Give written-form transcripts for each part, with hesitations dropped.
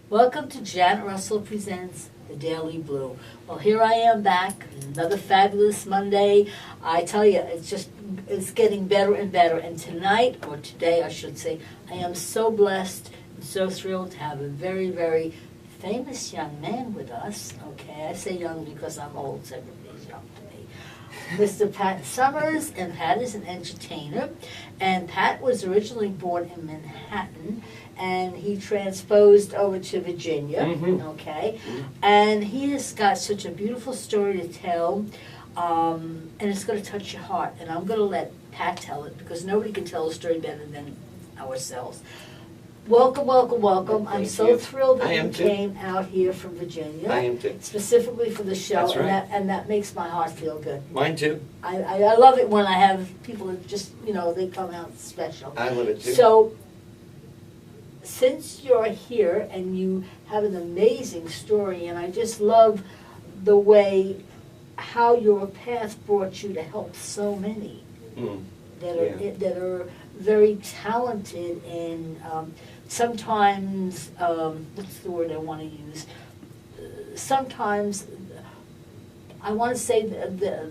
Welcome to Janet Russell Presents The Daily Blue. Well, here I am back, another fabulous Monday. I tell you, it's getting better and better. And tonight, or today I should say, I am so blessed and so thrilled to have a very, very famous young man with us. Okay, I say young because I'm old, so everybody's young to me. Mr. Pat Sommers, and Pat is an entertainer. And Pat was originally born in Manhattan, and he transposed over to Virginia, okay? And he has got such a beautiful story to tell, and it's going to touch your heart. And I'm going to let Pat tell it, because nobody can tell a story better than ourselves. Welcome, welcome, welcome. I'm so thrilled that you came out here from Virginia. I am too. Specifically for the show, That's right. and that makes my heart feel good. Mine too. I love it when I have people that just, they come out special. I love it too. So, since you're here and you have an amazing story, and I just love the way how your path brought you to help so many that are very talented and sometimes what's the word I want to use? Sometimes I want to say the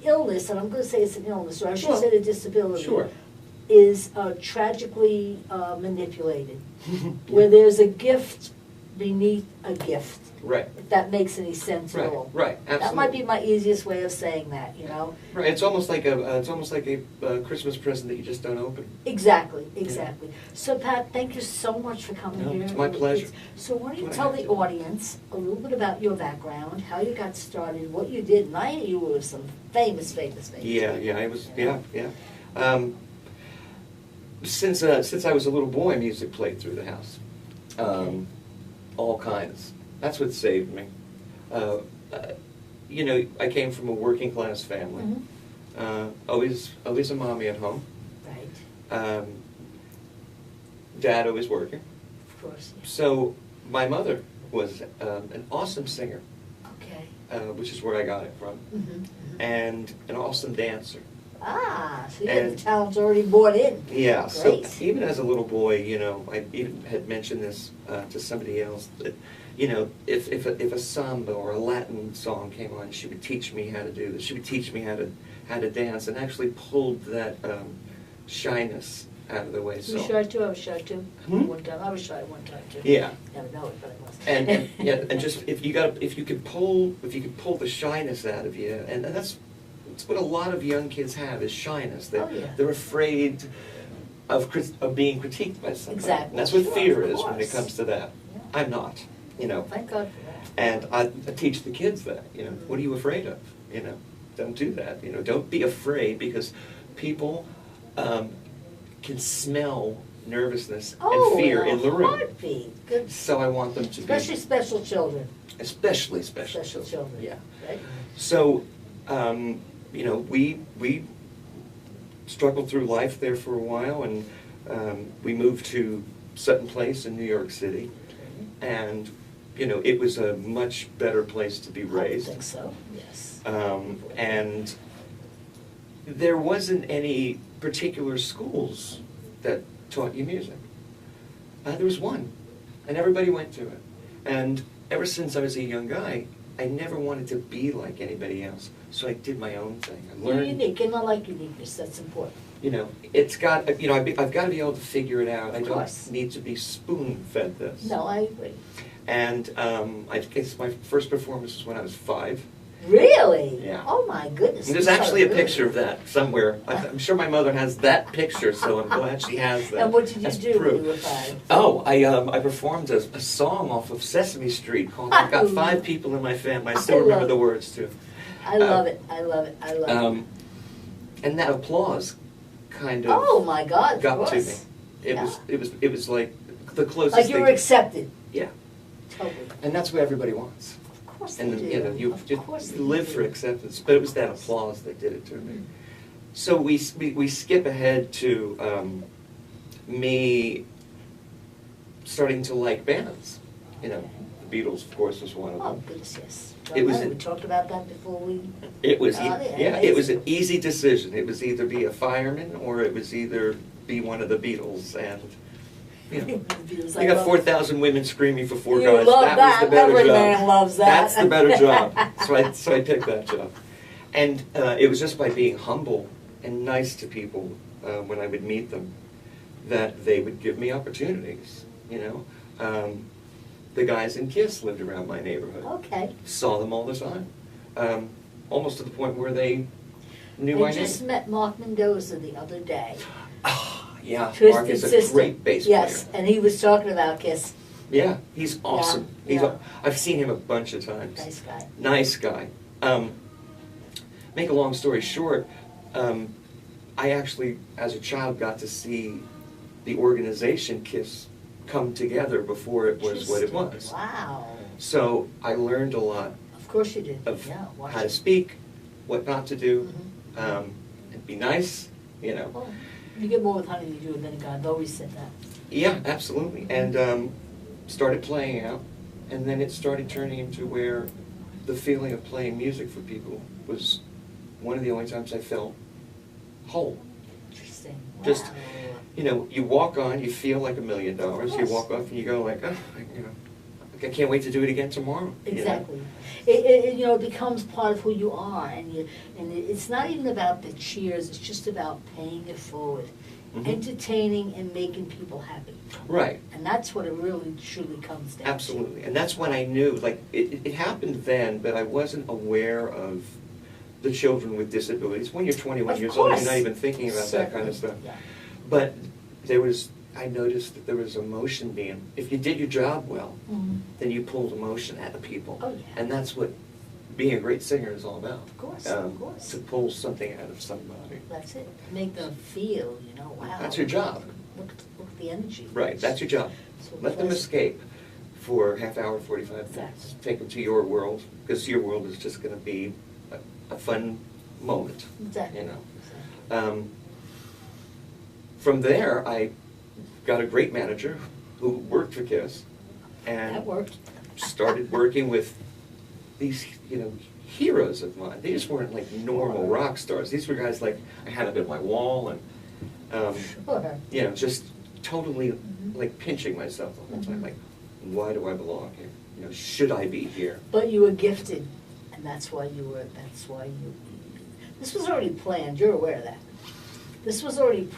illness, and I'm going to say it's an illness, or I should say the disability. Sure. Is tragically manipulated, where there's a gift beneath a gift. Right. If that makes any sense at all. Right. Absolutely. That might be my easiest way of saying that. Right. It's almost like a Christmas present that you just don't open. Exactly. Exactly. Yeah. So Pat, thank you so much for coming here. It's my pleasure. So why don't you tell the audience a little bit about your background, how you got started, what you did, and I hear you were some famous. Yeah. I was. Yeah. Since I was a little boy, music played through the house. All kinds. That's what saved me. I came from a working class family. Always a mommy at home. Right. Dad always working. Of course. Yeah. So my mother was an awesome singer. Okay. Which is where I got it from. And an awesome dancer. So you had the talent already brought in. Yeah, great. So even as a little boy, I even had mentioned this to somebody else, that, if a samba or a Latin song came on, she would teach me how to do this. She would teach me how to dance, and actually pulled that shyness out of the way. You were shy too? I was shy too. One time. I was shy one time too. Yeah. Never know it, but I was. And just if you could pull the shyness out of you, and that's what a lot of young kids have, is shyness. They're afraid of being critiqued by somebody. Exactly. And that's what fear is when it comes to that. Yeah. I'm not, Thank God for that. And I teach the kids that, what are you afraid of? Don't do that. Don't be afraid, because people can smell nervousness and fear in the room. Heartbeat. Good. So I want them to Especially special children. Especially special children. Yeah. Right? So, we struggled through life there for a while, and we moved to Sutton Place in New York City, and it was a much better place to be raised. I think so. Yes. And there wasn't any particular schools that taught you music. There was one, and everybody went to it. And ever since I was a young guy, I never wanted to be like anybody else, so I did my own thing. I learned. You're unique, and I like uniqueness. That's important. It's got. I've got to be able to figure it out. I don't need to be spoon-fed this. No, I agree. And I guess my first performance was when I was 5. Really? Yeah. Oh my goodness. And there's actually a picture of that somewhere. I'm sure my mother has that picture, so I'm glad she has that. And what did you do when you were 5? Oh, I performed a song off of Sesame Street called "I've Got 5 People in My Family." I still remember the words too. I love it. I love it. I love it. And that applause kind of. Oh my God! Got to me. It was like the closest. Like you were accepted. Yeah. Totally. And that's what everybody wants. Of course and they do. You live for acceptance, but it was that applause that did it to me. So we skip ahead to me starting to like bands. The Beatles, of course, was one of them. Oh goodness, yes. We talked about that before we. It was it was an easy decision. It was either be a fireman or it was either be one of the Beatles, and You know, Because you got 4,000 women screaming for 4 You guys. love that that. was the better Every job. man loves that. That's the better job. So I picked that job. And it was just by being humble and nice to people when I would meet them that they would give me opportunities, you know. The guys in KISS lived around my neighborhood. Okay. Saw them all the time. Almost to the point where they knew my I name. just met Mark Mendoza the other day. Yeah, Mark Twisted is a Sister. great bass Yes, player. and he was talking about KISS. Yeah, he's awesome. Yeah. I've seen him a bunch of times. Nice guy. Nice guy. Make a long story short, I actually, as a child, got to see the organization KISS come together before it was what it was. Wow. So I learned a lot Of course you did. of Yeah, how to speak, what not to do, Mhm. and be nice, you know. Well, you get more with honey than you do with vinegar. I've always said that. Yeah, absolutely. And started playing out, and then it started turning into where the feeling of playing music for people was one of the only times I felt whole. Interesting. Just, Wow. you know, you walk on, you feel like $1 million. You Yes. walk off and you go like, oh, you know, I can't wait to do it again tomorrow. you know? Exactly. It becomes part of who you are, and it's not even about the cheers. It's just about paying it forward, Mhm. entertaining and making people happy, Right. and that's what it really truly comes down Absolutely. And that's when I knew, like, it happened then, but I wasn't aware of the children with disabilities. When you're 21 Of years old, you're course. not even thinking about that kind of stuff. Certainly, yeah. But I noticed that there was emotion being, if you did your job well, Mhm. then you pulled emotion out of people. Oh, yeah. And that's what being a great singer is all about. Of course, of course. To pull something out of somebody. That's it. Make them feel, wow. That's your job. Look at the energy. Right, that's your job. So Let them pleasant. escape for half hour, 45 minutes. Exactly. Take them to your world, because your world is just going to be a fun moment. Exactly. You know. Exactly. From there, I got a great manager who worked for KISS, and That worked. started working with these, heroes of mine. They just weren't like normal rock stars. These were guys like I had up at my wall, and Sure. just totally like pinching myself the whole time. Mhm. Like, why do I belong here? Should I be here? But you were gifted, and that's why you. This was already planned, you're aware of that. This was already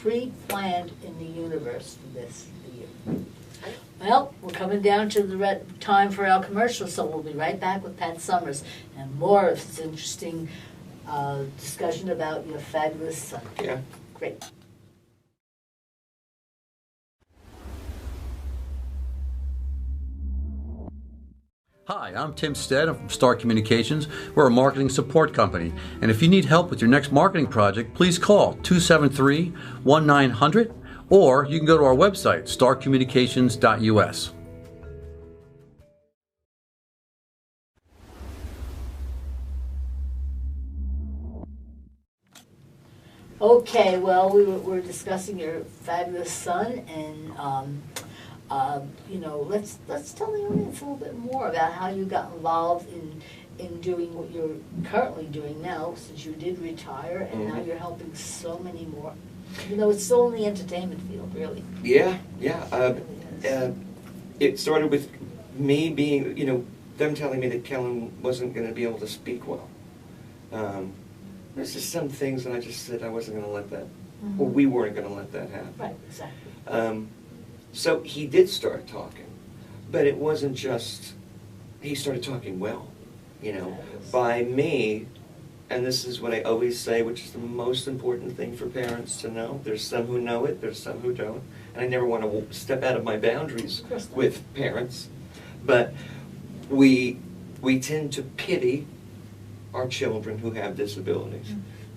pre-planned in the universe for this year. Well, we're coming down to the time for our commercial, so we'll be right back with Pat Sommers and more of this interesting discussion about your fabulous son. Yeah. Great. Hi, I'm Tim Stead. I'm from Star Communications. We're a marketing support company. And if you need help with your next marketing project, please call 273-1900 or you can go to our website, starcommunications.us. Okay, well, we're discussing your fabulous son, and let's tell the audience a little bit more about how you got involved in doing what you're currently doing now, since you did retire, and now you're helping so many more. It's still in the entertainment field, really. Yeah. It really is. It started with me being, them telling me that Kellen wasn't going to be able to speak well. There's just some things that I just said I wasn't going to let that, or we weren't going to let that happen. Right, exactly. So he did start talking, but it wasn't just, he started talking well, by me, and this is what I always say, which is the most important thing for parents to know. There's some who know it, there's some who don't, and I never want to step out of my boundaries Of course not. with parents, but we tend to pity our children who have disabilities.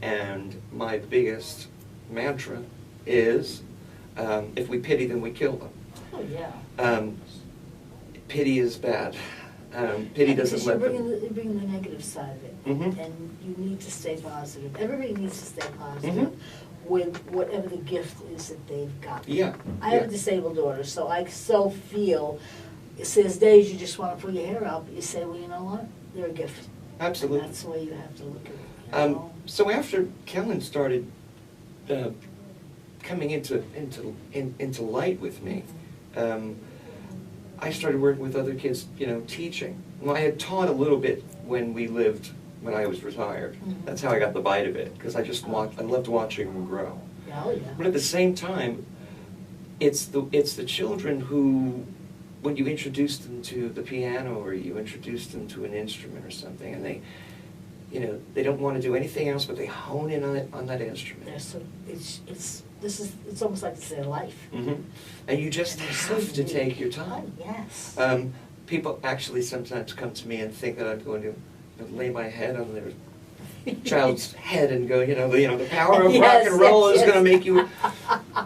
And my biggest mantra is, if we pity them, we kill them. Oh, yeah. Pity is bad. Pity doesn't let them. You're bringing the negative side of it, Mhm. and you need to stay positive. Everybody needs to stay positive with whatever the gift is that they've got. Yeah. I have a disabled daughter, so I so feel, there's days you just want to pull your hair out, but you say, well, you know what? They're a gift. Absolutely. And that's the way you have to look at it. So after Kellen started coming into light with me. I started working with other kids, teaching. Well, I had taught a little bit when I was retired. Mm-hmm. That's how I got the bite of it, because I loved watching them grow. Oh, yeah. But at the same time, it's the children who, when you introduce them to the piano or you introduce them to an instrument or something, and they don't want to do anything else, but they hone in on that instrument. Yeah, so it's almost like it's their life. Mm-hmm. And you just have to take your time. Oh, yes. People actually sometimes come to me and think that I'm going to lay my head on their child's head and go, the power of rock and roll is going to make you.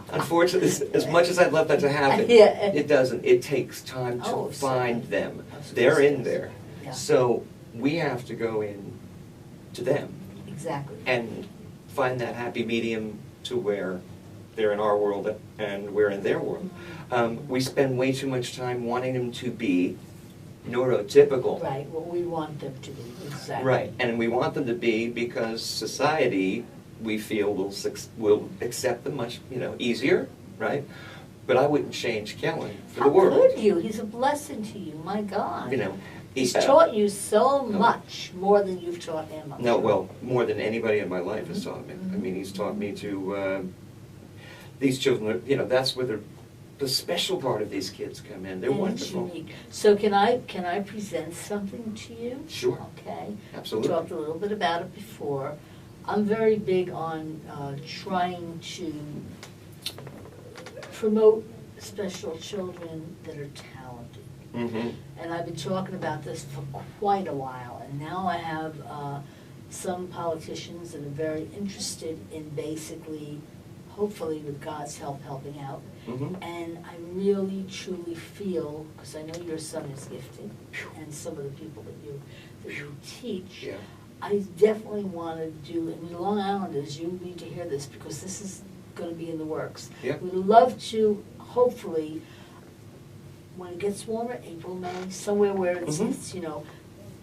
Unfortunately, as much as I'd love that to happen, it doesn't. It takes time to find them. They're in there. Yeah. So we have to go in to them. Exactly. And find that happy medium to where they're in our world and we're in their world. We spend way too much time wanting them to be neurotypical. Right, what we want them to be, exactly. Right, and we want them to be because society, we feel, will accept them much, easier, right? But I wouldn't change Kellen for the world. How could you? He's a blessing to you, my God. He's He- taught you so much, more than you've taught him. I'm No, sure. well, more than anybody in my life has taught me. I mean, he's taught me to, these children, that's where the special part of these kids come in. They're And wonderful. it's unique. So can I present something to you? Sure. Okay. Absolutely. We talked a little bit about it before. I'm very big on trying to promote special children that are talented. Mm-hmm. And I've been talking about this for quite a while, and now I have some politicians that are very interested in basically, hopefully with God's help, helping out. Mm-hmm. And I really, truly feel, because I know your son is gifted, and some of the people that you teach, Yeah. I definitely want to do, and you Long Islanders, you need to hear this, because this is going to be in the works. Yeah. We'd love to, hopefully, when it gets warmer, April, May, somewhere where it's, Mhm. it's,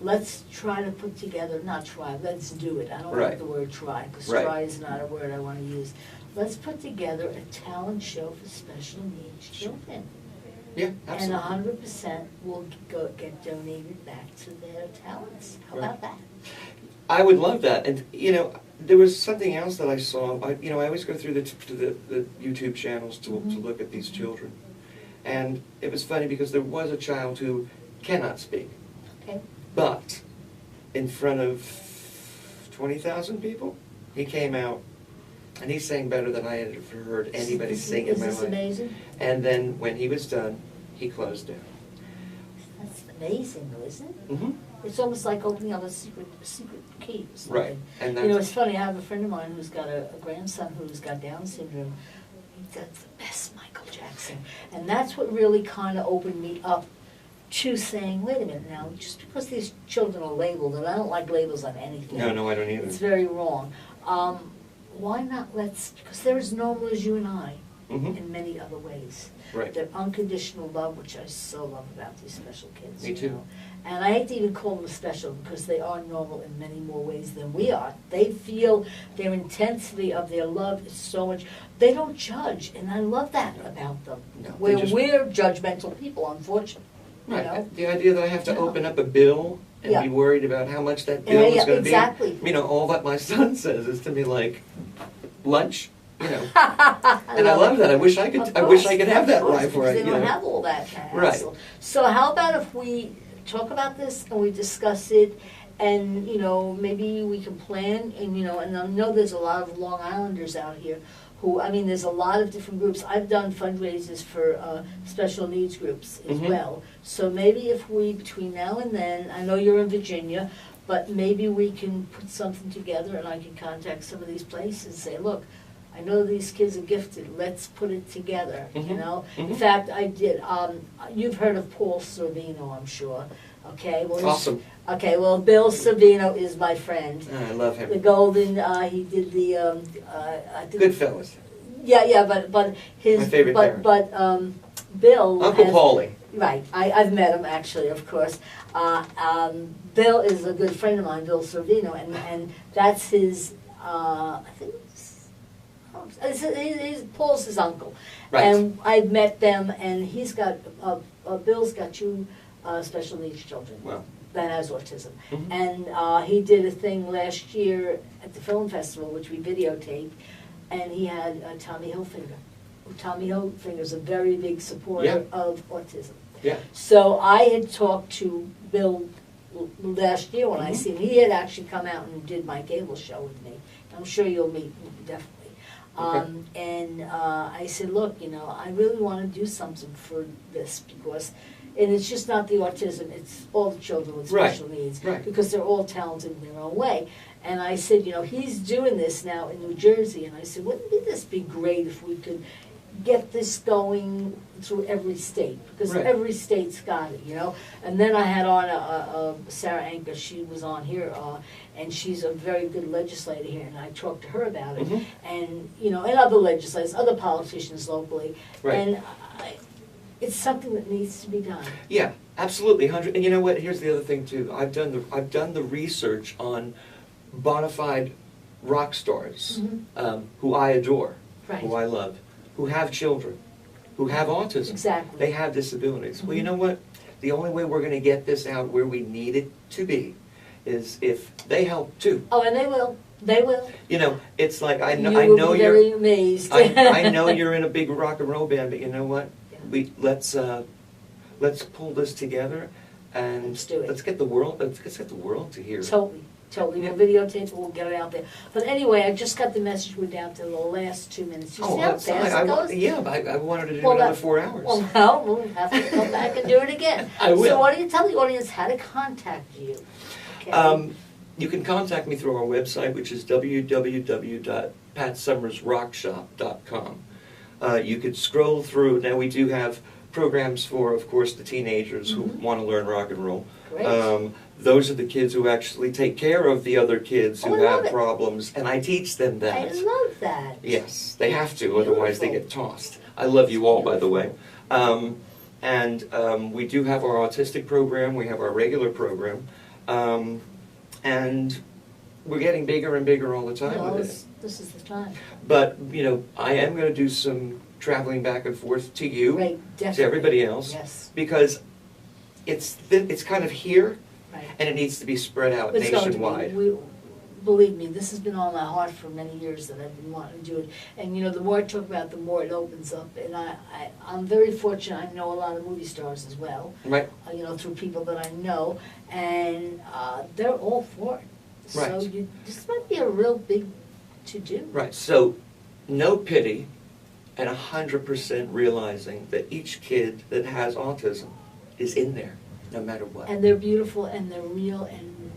let's try to put together, not try, let's do it. I don't Right. like the word try, because Right. try is not a word I want to use. Let's put together a talent show for special needs children. Yeah, And absolutely. 100% will get donated back to their talents. How Right. about that? I would love that. And, there was something else that I saw. I always go through the YouTube channels to look at these children. And it was funny because there was a child who cannot speak. Okay. But in front of 20,000 people, he came out and he sang better than I had ever heard anybody sing in my Is this life. amazing? And then when he was done, he closed down. That's amazing, though, isn't it? Mm-hmm. It's almost like opening up a secret key or something. Right. And that's, It's funny, I have a friend of mine who's got a grandson who's got Down syndrome. He does the best Michael Jackson. And that's what really kind of opened me up to saying, wait a minute now, just because these children are labeled, and I don't like labels on anything. no, I don't either. It's very wrong. Why not because they're as normal as you and I Mhm. in many other ways. Right. Their unconditional love, which I so love about these special kids. Me you too. know. And I hate to even call them special because they are normal in many more ways than we are. They feel their intensity of their love is so much. They don't judge, and I love that about them. No, they Where just- we're judgmental people, unfortunately. You Right. know? The idea that I have to Yeah. open up a bill and Yeah. be worried about how much that Yeah, bill is yeah, going to exactly. be. All that my son says is to me like, lunch, And I love that. I wish I could. I wish I could have that life where I, They don't have all that hassle. Right. So how about if we talk about this and we discuss it, and maybe we can plan, and and I know there's a lot of Long Islanders out here who, there's a lot of different groups. I've done fundraisers for special needs groups as Mhm. well. So maybe if we, between now and then, I know you're in Virginia, but maybe we can put something together and I can contact some of these places and say, look, I know these kids are gifted, let's put it together, Mhm. In Mhm. fact, I did, you've heard of Paul Sorvino, I'm sure, okay? Well, he's- Awesome. Okay, well, Bill Sorvino is my friend. I love The him. Golden, he did the, I think. Goodfellas. Yeah, but his, My favorite parent. but Bill. Uncle has- Paulie. Right, I've met him actually, of course. Bill is a good friend of mine, Bill Sorvino, and that's his, I think it's, Paul's his uncle. Right. And I've met them, and he's got, Bill's got two special needs children. Wow. That has autism. Mhm. And he did a thing last year at the film festival, which we videotaped, and he had Tommy Hilfiger. Tommy Hilfiger is a very big supporter Yeah. of autism. Yeah. So I had talked to Bill last year when I Mhm. seen him. He had actually come out and did my cable show with me. I'm sure you'll meet him, definitely. And I said, look, I really want to do something for this because, and it's just not the autism, it's all the children with special needs. Right. Because they're all talented in their own way. And I said, he's doing this now in New Jersey. And I said, wouldn't this be great if we could get this going through every state? Because Right. every state's got it, And then I had on Sarah Anker, she was on here, and she's a very good legislator here, and I talked to her about it. Mhm. And, and other legislators, other politicians locally. Right. And it's something that needs to be done. Yeah, absolutely. And you know what? Here's the other thing too. I've done the research on bona fide rock stars who I adore, Right. who I love, who have children, who have autism. Exactly. They have disabilities. Well, you know what? The only way we're going to get this out where we need it to be is if they help too. Oh, and they will. They will. It's like I know You will be very you're. amazed. I know you're in a big rock and roll band, but you know what? Yeah. Let's pull this together and Let's do it. Let's get the world to hear. Totally. We'll videotape it, we'll get it out there. But anyway, I just got the message. We're down to the last 2 minutes. You see how that's fast fine. it goes? I wanted to do Well, another that- 4 hours. Well, we'll have to come back and do it again. I will. So why don't you tell the audience how to contact you? Okay. You can contact me through our website, which is www.patsommersrockshop.com. You could scroll through. Now we do have programs for, of course, the teenagers who want to learn rock and roll. Great. Those are the kids who actually take care of the other kids who I love have it. problems, and I teach them that. I love that. Yes, they have to, otherwise they Beautiful. get tossed. I love you all, by the way. We do have our autistic program, we have our regular program, and we're getting bigger and bigger all the time No, with it. this is the time. But, I am going to do some traveling back and forth to you, Right, definitely. to everybody else, Yes. because it's kind of here, Right. and it needs to be spread out It's going to be. nationwide. Believe me, this has been on my heart for many years that I've been wanting to do it. And the more I talk about it, the more it opens up. And I'm very fortunate. I know a lot of movie stars as well. Right. Through people that I know, and they're all for it. So Right. this might be a real big to-do. Right, so no pity and 100% realizing that each kid that has autism is in there, no matter what. And they're beautiful, and they're real, and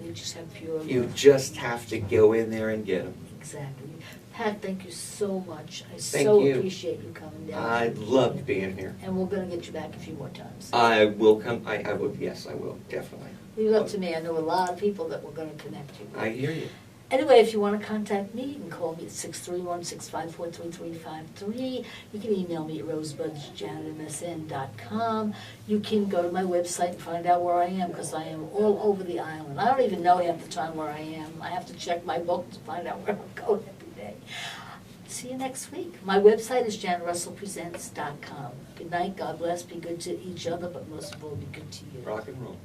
they just have pure love. You just have to go in there and get them. Exactly. Pat, thank you so much. I Thank so you. appreciate you coming down. I loved being here. And we're going to get you back a few more times. I will come, I will, yes, I will, definitely. Leave it up to me. I know a lot of people that we're going to connect you with. I hear you. Anyway, if you want to contact me, you can call me at 631-654-3353. You can email me at rosebudsjanetmsn.com. You can go to my website and find out where I am, because I am all over the island. I don't even know half the time where I am. I have to check my book to find out where I'm going every day. See you next week. My website is janetrussellpresents.com. Good night. God bless. Be good to each other, but most of all, be good to you. Rock and roll.